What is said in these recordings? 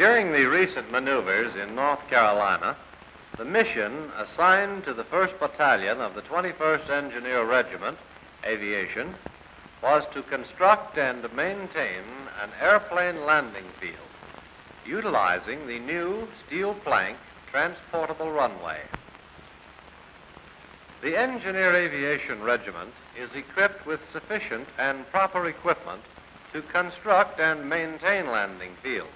During the recent maneuvers in North Carolina, the mission assigned to the 1st Battalion of the 21st Engineer Regiment, Aviation, was to construct and maintain an airplane landing field utilizing the new steel plank Transportable Runway. The Engineer Aviation Regiment is equipped with sufficient and proper equipment to construct and maintain landing fields.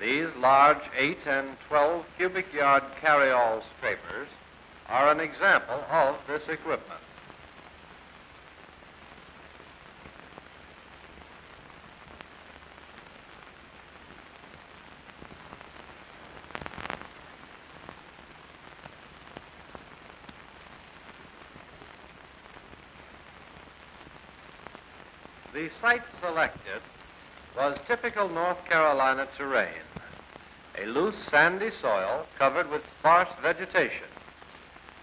These large 8 and 12 cubic yard carryall scrapers are an example of this equipment. The site selected was typical North Carolina terrain, a loose sandy soil covered with sparse vegetation.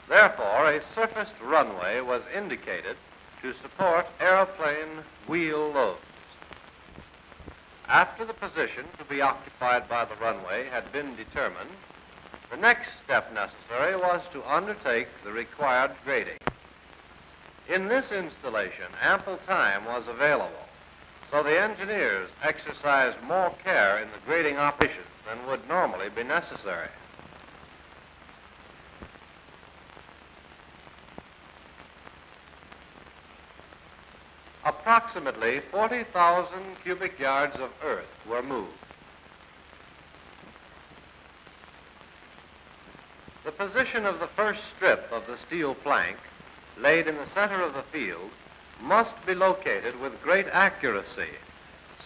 Therefore, a surfaced runway was indicated to support airplane wheel loads. After the position to be occupied by the runway had been determined, the next step necessary was to undertake the required grading. In this installation, ample time was available, so the engineers exercised more care in the grading operations than would normally be necessary. Approximately 40,000 cubic yards of earth were moved. The position of the first strip of the steel plank, laid in the center of the field, must be located with great accuracy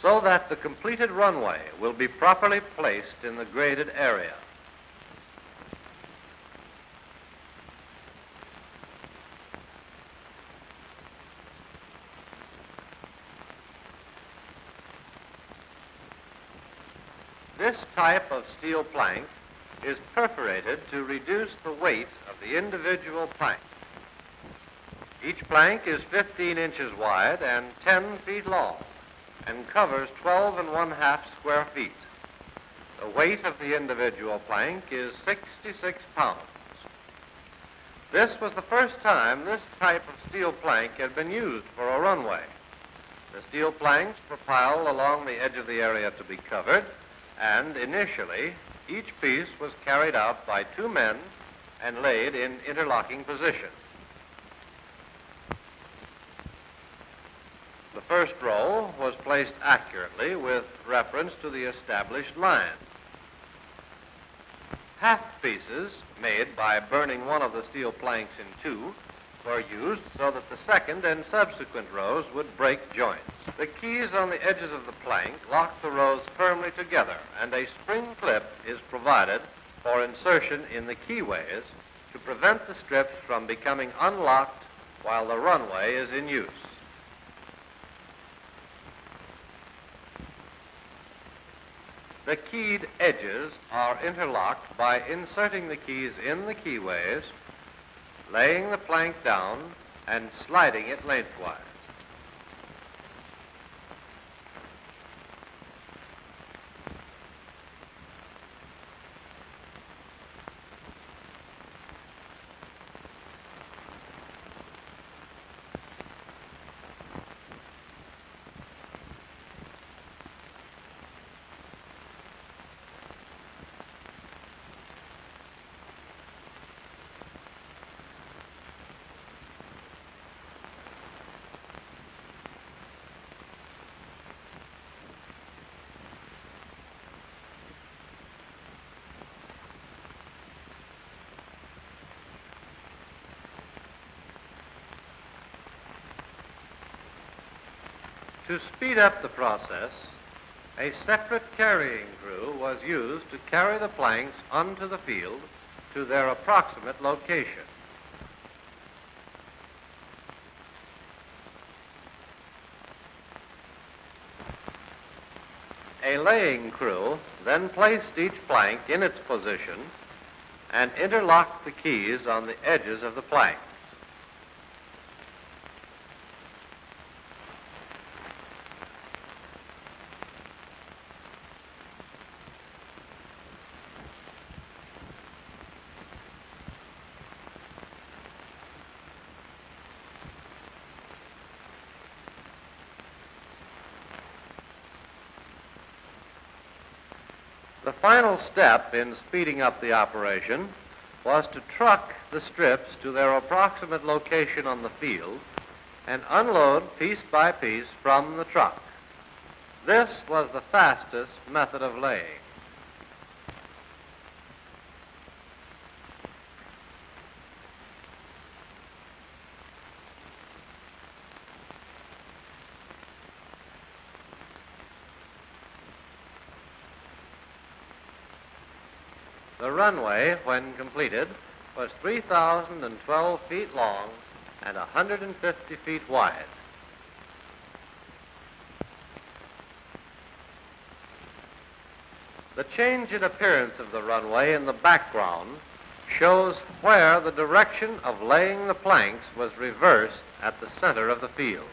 so that the completed runway will be properly placed in the graded area. This type of steel plank is perforated to reduce the weight of the individual plank. Each plank is 15 inches wide and 10 feet long and covers 12 1/2 square feet. The weight of the individual plank is 66 pounds. This was the first time this type of steel plank had been used for a runway. The steel planks were piled along the edge of the area to be covered, and initially, each piece was carried out by 2 men and laid in interlocking position. The first row was placed accurately with reference to the established line. Half pieces, made by burning one of the steel planks in 2, were used so that the second and subsequent rows would break joints. The keys on the edges of the plank lock the rows firmly together, and a spring clip is provided for insertion in the keyways to prevent the strips from becoming unlocked while the runway is in use. The keyed edges are interlocked by inserting the keys in the keyways, laying the plank down, and sliding it lengthwise. To speed up the process, a separate carrying crew was used to carry the planks onto the field to their approximate location. A laying crew then placed each plank in its position and interlocked the keys on the edges of the plank. The final step in speeding up the operation was to truck the strips to their approximate location on the field and unload piece by piece from the truck. This was the fastest method of laying. The runway, when completed, was 3,012 feet long and 150 feet wide. The change in appearance of the runway in the background shows where the direction of laying the planks was reversed at the center of the field.